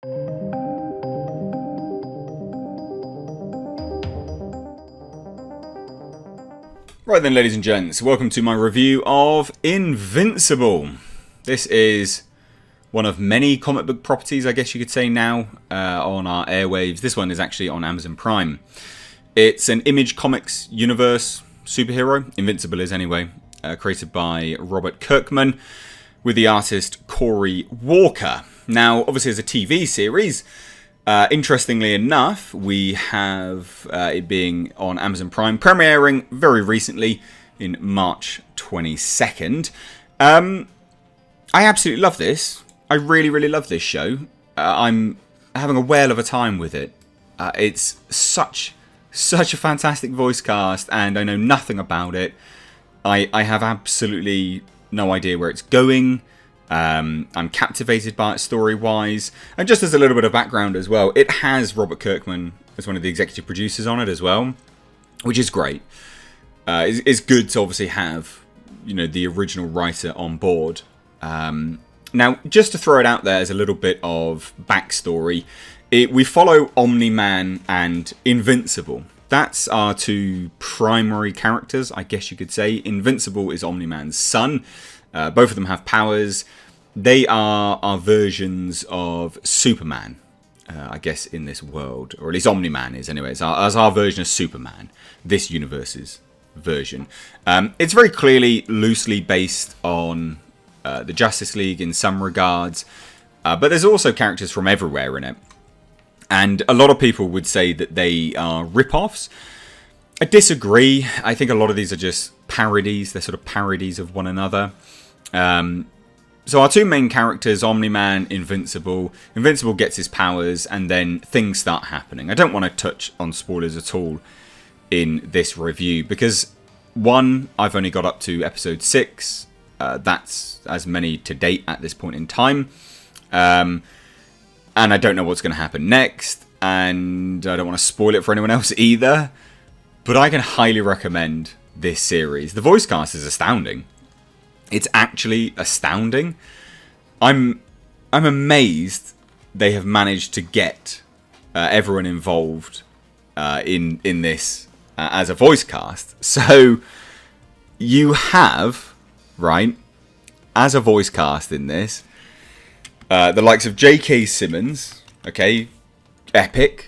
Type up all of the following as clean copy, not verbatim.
Right then, ladies and gents, welcome to my review of Invincible. This is one of many comic book properties, I guess you could say now, on our airwaves. This one is actually on Amazon Prime. It's an Image Comics universe superhero, Invincible is anyway, created by Robert Kirkman with the artist Corey Walker. Now, obviously as a TV series, interestingly enough, we have it being on Amazon Prime, premiering very recently in March 22nd. I absolutely love this. I really, really love this show. I'm having a whale of a time with it. It's such a fantastic voice cast, and I know nothing about it. I have absolutely no idea where it's going. I'm captivated by it story-wise, and just as a little bit of background as well, it has Robert Kirkman as one of the executive producers on it as well, which is great. It's good to obviously have, you know, the original writer on board. Now, just to throw it out there as a little bit of backstory, we follow Omni-Man and Invincible. That's our two primary characters, I guess you could say. Invincible is Omni-Man's son. Both of them have powers. They are our versions of Superman, I guess, in this world. Or at least Omni-Man is, anyway. It's our version of Superman, this universe's version. It's very clearly loosely based on the Justice League in some regards. But there's also characters from everywhere in it. And a lot of people would say that they are rip-offs. I disagree. I think a lot of these are just parodies. They're sort of parodies of one another. So our two main characters, Omni-Man, Invincible. Invincible gets his powers, and then things start happening. I don't want to touch on spoilers at all in this review, because one, I've only got up to episode 6. That's as many to date at this point in time. And I don't know what's going to happen next, and I don't want to spoil it for anyone else either. But I can highly recommend this series. The voice cast is astounding. It's actually astounding. I'm amazed they have managed to get everyone involved in this as a voice cast. So you have, right, as a voice cast in this, the likes of J.K. Simmons, okay, epic,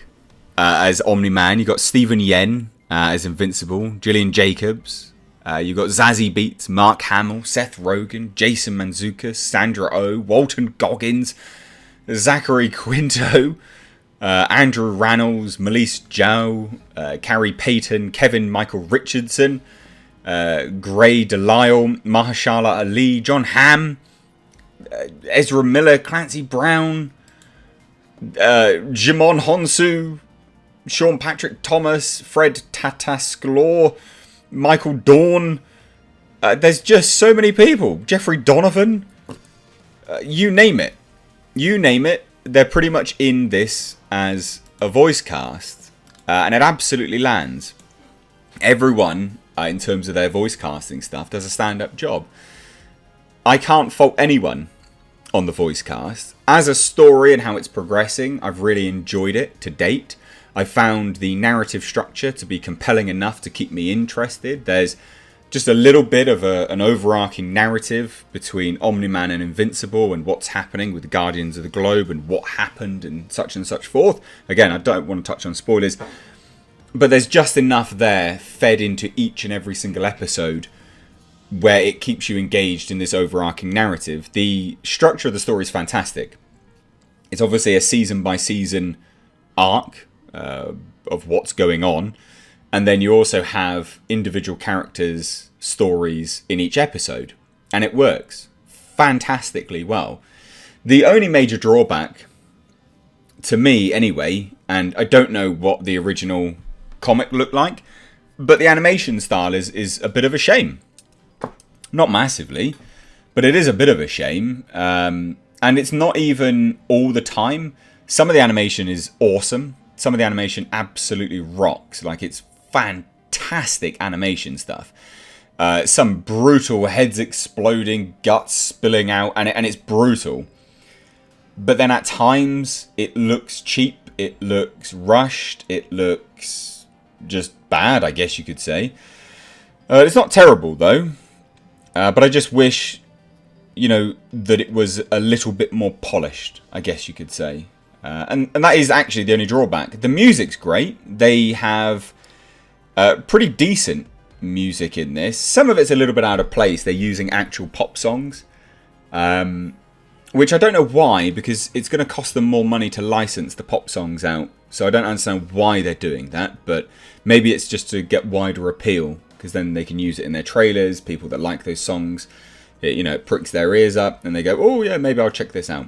as Omni-Man. You got Stephen Yen as Invincible, Gillian Jacobs. You got Zazie Beetz, Mark Hamill, Seth Rogen, Jason Mantzoukas, Sandra Oh, Walton Goggins, Zachary Quinto, Andrew Rannells, Melise Zhao, Carrie Payton, Kevin Michael Richardson, Gray Delisle, Mahershala Ali, John Hamm, Ezra Miller, Clancy Brown, Jimon Honsu, Sean Patrick Thomas, Fred Tatasciore, Michael Dorn. There's just so many people. Jeffrey Donovan. You name it. You name it. They're pretty much in this as a voice cast. And it absolutely lands. Everyone, in terms of their voice casting stuff, does a stand-up job. I can't fault anyone on the voice cast. As a story and how it's progressing, I've really enjoyed it to date. I found the narrative structure to be compelling enough to keep me interested. There's just a little bit of an overarching narrative between Omni-Man and Invincible and what's happening with the Guardians of the Globe and what happened and such forth. Again, I don't want to touch on spoilers, but there's just enough there fed into each and every single episode where it keeps you engaged in this overarching narrative. The structure of the story is fantastic. It's obviously a season-by-season arc of what's going on, and then you also have individual characters' stories in each episode, and it works fantastically well. The only major drawback, to me anyway, and I don't know what the original comic looked like, but the animation style is a bit of a shame. Not massively, but it is a bit of a shame, and it's not even all the time. Some of the animation is awesome. Some of the animation absolutely rocks. Like, it's fantastic animation stuff. Some brutal heads exploding, guts spilling out, and it's brutal. but then at times it looks cheap, it looks rushed, it looks just bad, I guess you could say. It's not terrible though, but I just wish, you know, that it was a little bit more polished, I guess you could say. And that is actually the only drawback. The music's great. They have pretty decent music in this. Some of it's a little bit out of place. They're using actual pop songs, which I don't know why, because it's going to cost them more money to license the pop songs out. So I don't understand why they're doing that, but maybe it's just to get wider appeal, because then they can use it in their trailers. People that like those songs, it pricks their ears up and they go, oh yeah, maybe I'll check this out.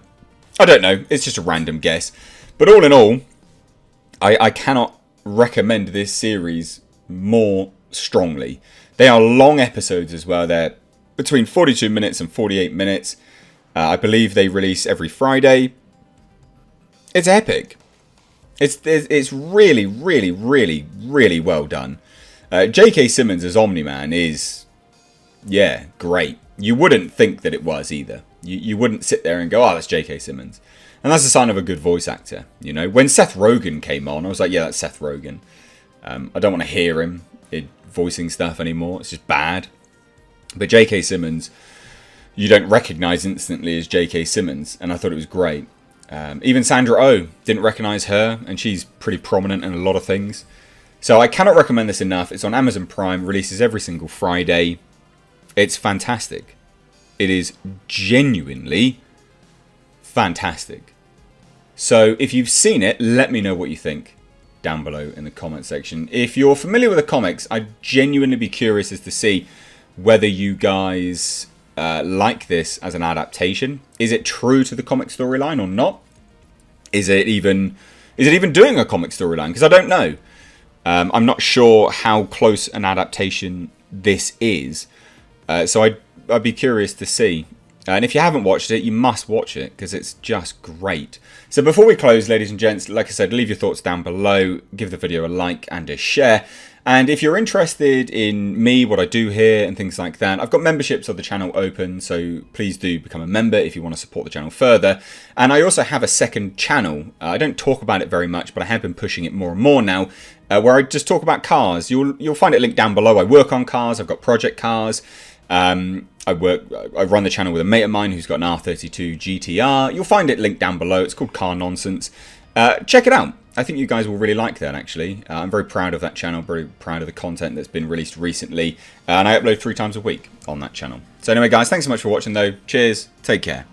I don't know, it's just a random guess. But all in all, I cannot recommend this series more strongly. They are long episodes as well. They're between 42 minutes and 48 minutes. I believe they release every Friday. It's epic. It's really, really, really, really well done. J.K. Simmons as Omni-Man is, yeah, great. You wouldn't think that it was either. You wouldn't sit there and go, oh, that's J.K. Simmons. And that's a sign of a good voice actor. You know, when Seth Rogen came on, I was like, yeah, that's Seth Rogen. I don't want to hear him voicing stuff anymore. It's just bad. But J.K. Simmons, you don't recognise instantly as J.K. Simmons. And I thought it was great. Even Sandra Oh, didn't recognise her. And she's pretty prominent in a lot of things. So I cannot recommend this enough. It's on Amazon Prime. Releases every single Friday. It's fantastic. It is genuinely fantastic. So if you've seen it, let me know what you think down below in the comment section. If you're familiar with the comics, I'd genuinely be curious as to see whether you guys like this as an adaptation. Is it true to the comic storyline or not? Is it even doing a comic storyline? Because I don't know. I'm not sure how close an adaptation this is. So I'd be curious to see. And if you haven't watched it, you must watch it, because it's just great. So before we close, ladies and gents, like I said, leave your thoughts down below. Give the video a like and a share. And if you're interested in me, what I do here, and things like that, I've got memberships of the channel open, so please do become a member if you want to support the channel further. And I also have a second channel. I don't talk about it very much, but I have been pushing it more and more now, where I just talk about cars. You'll find it linked down below. I work on cars. I've got project cars. I run the channel with a mate of mine who's got an R32 GTR. You'll find it linked down below. It's called Car Nonsense. Check it out. I think you guys will really like that, actually. I'm very proud of that channel, very proud of the content that's been released recently. And I upload 3 times a week on that channel. So anyway, guys, thanks so much for watching, though. Cheers. Take care.